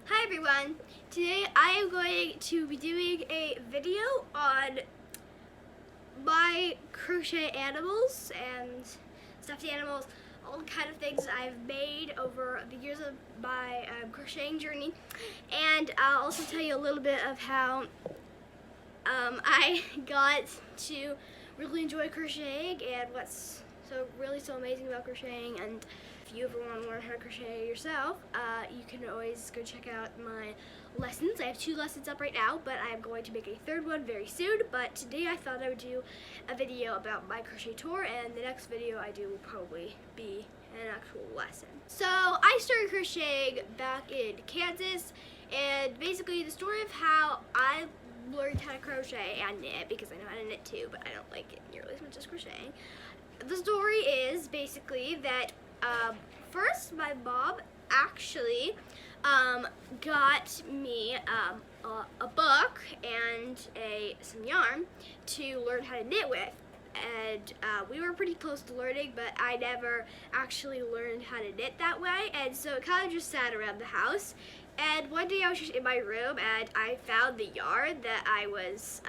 Hi everyone, today I am going to be doing a video on my crochet animals and stuffed animals, all the kind of things I've made over the years of my crocheting journey, and I'll also tell you a little bit of how I got to really enjoy crocheting and what's so amazing about crocheting. And if you ever want to learn how to crochet yourself, you can always go check out my lessons. I have 2 lessons up right now, but I'm going to make a 3rd one very soon. But today I thought I would do a video about my crochet tour, and the next video I do will probably be an actual lesson. So I started crocheting back in Kansas, and basically the story of how I learned how to crochet and knit, because I know how to knit too, but I don't like it nearly as much as crocheting. The story is basically that first my mom actually got me a book and some yarn to learn how to knit with, and we were pretty close to learning, but I never actually learned how to knit that way, and so it kind of just sat around the house. And one day I was just in my room and I found the yarn that I was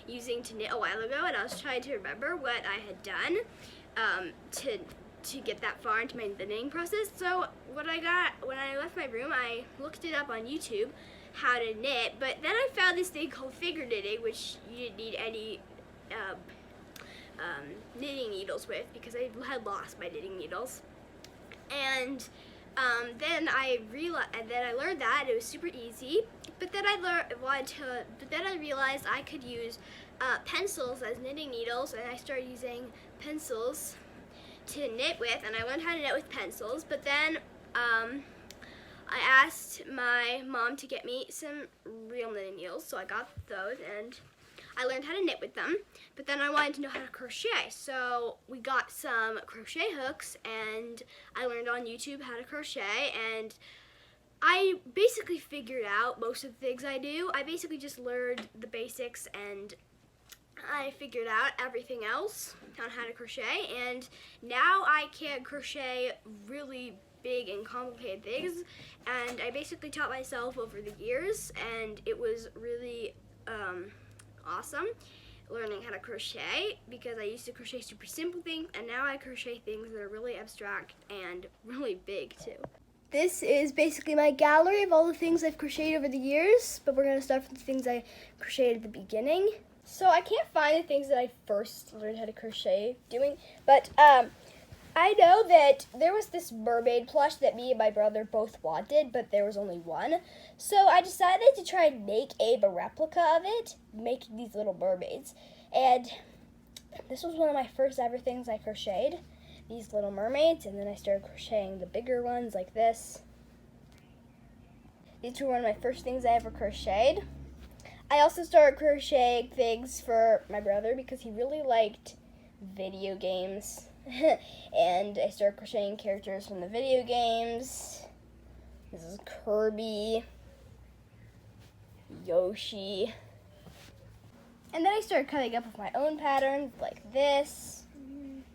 using to knit a while ago, and I was trying to remember what I had done to get that far into my knitting process. So when I left my room, I looked it up on YouTube, how to knit, but then I found this thing called finger knitting, which you didn't need any knitting needles with, because I had lost my knitting needles. And then I learned that it was super easy. But then I realized I could use pencils as knitting needles, and I started using pencils to knit with, and I learned how to knit with pencils. But then I asked my mom to get me some real knitting needles, so I got those, and I learned how to knit with them. But then I wanted to know how to crochet, so we got some crochet hooks, and I learned on YouTube how to crochet, and I basically figured out most of the things I do. I basically just learned the basics, and I figured out everything else on how to crochet, and now I can crochet really big and complicated things, and I basically taught myself over the years, and it was really awesome learning how to crochet, because I used to crochet super simple things, and now I crochet things that are really abstract and really big too. This is basically my gallery of all the things I've crocheted over the years, but we're going to start from the things I crocheted at the beginning. So I can't find the things that I first learned how to crochet doing, but I know that there was this mermaid plush that me and my brother both wanted, but there was only one. So I decided to try and make a replica of it, making these little mermaids. And this was one of my first ever things I crocheted, these little mermaids, and then I started crocheting the bigger ones like this. These were one of my first things I ever crocheted. I also started crocheting things for my brother because he really liked video games. And I started crocheting characters from the video games. This is Kirby, Yoshi. And then I started cutting up with my own patterns, like this.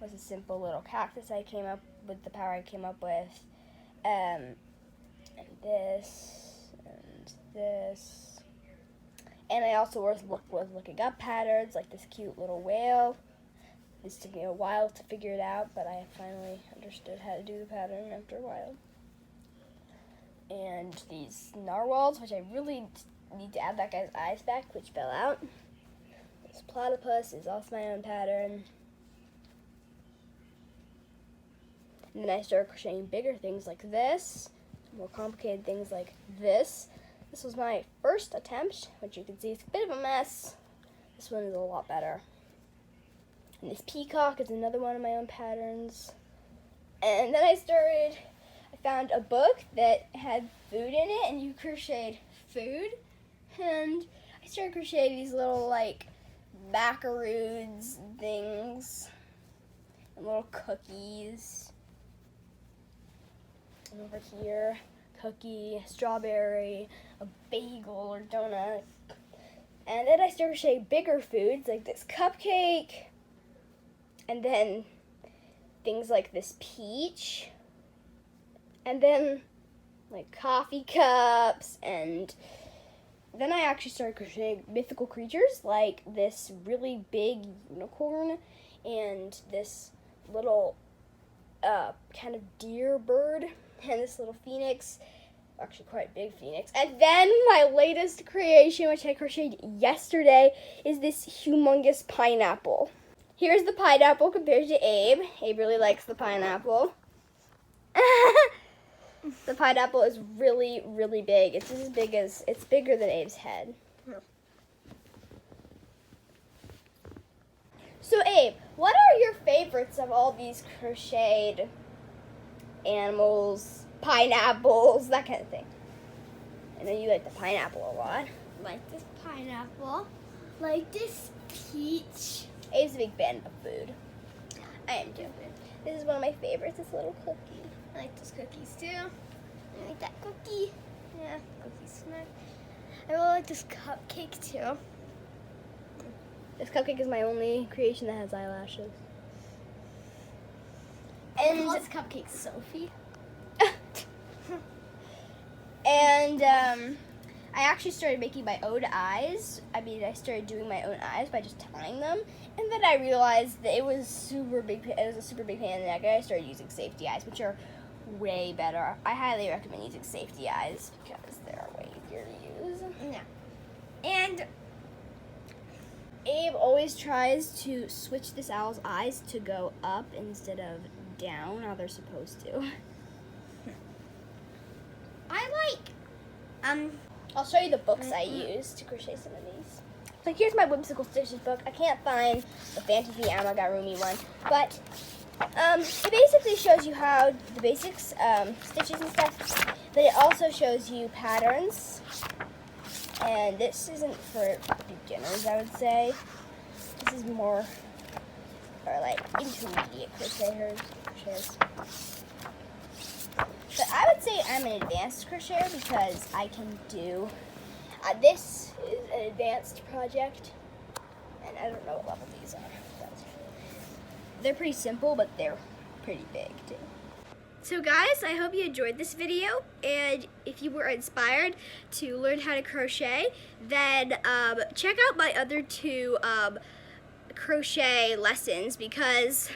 Was a simple little cactus I came up with, the power I came up with. And this, and this. And I also was looking up patterns, like this cute little whale. This took me a while to figure it out, but I finally understood how to do the pattern after a while. And these narwhals, which I really need to add that guy's eyes back, which fell out. This platypus is also my own pattern. And then I started crocheting bigger things like this, more complicated things like this. This was my first attempt, which you can see is a bit of a mess. This one is a lot better. And this peacock is another one of my own patterns. And then I found a book that had food in it, and you crocheted food. And I started crocheting these little like macaroons things and little cookies. And over here, cookie, strawberry, a bagel or donut. And then I started crocheting bigger foods like this cupcake, and then things like this peach, and then like coffee cups, and then I actually started crocheting mythical creatures like this really big unicorn and this little kind of deer bird and this little phoenix, actually quite big phoenix. And then my latest creation, which I crocheted yesterday, is this humongous pineapple. Here's the pineapple compared to Abe. Abe really likes the pineapple. The pineapple is really, really big. It's as big as, it's bigger than Abe's head. So Abe, what are your favorites of all these crocheted animals, pineapples, that kind of thing? I know you like the pineapple a lot. Like this pineapple. Like this peach. Abe's a big fan of food. I am too. This is one of my favorites, this little cookie. I like those cookies too. I like that cookie. Yeah, cookie's nice. I really like this cupcake too. This cupcake is my only creation that has eyelashes. And this cupcake Sophie. And I actually started making my own eyes. I started doing my own eyes by just tying them. And then I realized that it was a super big pain in the neck. And I started using safety eyes, which are way better. I highly recommend using safety eyes because they're way easier to use. Yeah. And Abe always tries to switch this owl's eyes to go up instead of down, how they're supposed to. I like, I'll show you the books I use to crochet some of these. So here's my Whimsical Stitches book. I can't find the Fantasy Amagurumi one, but it basically shows you how the basics, stitches and stuff, but it also shows you patterns. And this isn't for beginners, I would say. This is more for like intermediate crocheters. But I would say I'm an advanced crocheter because I can do, this is an advanced project, and I don't know what level these are. But they're pretty simple, but they're pretty big too. So guys, I hope you enjoyed this video, and if you were inspired to learn how to crochet, then check out my other two crochet lessons, because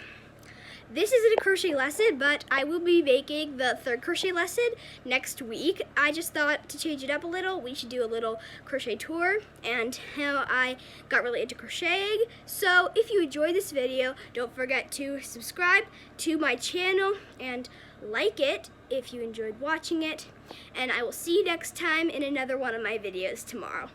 this isn't a crochet lesson, but I will be making the third crochet lesson next week. I just thought to change it up a little, we should do a little crochet tour and how I got really into crocheting. So if you enjoyed this video, don't forget to subscribe to my channel and like it if you enjoyed watching it. And I will see you next time in another one of my videos tomorrow.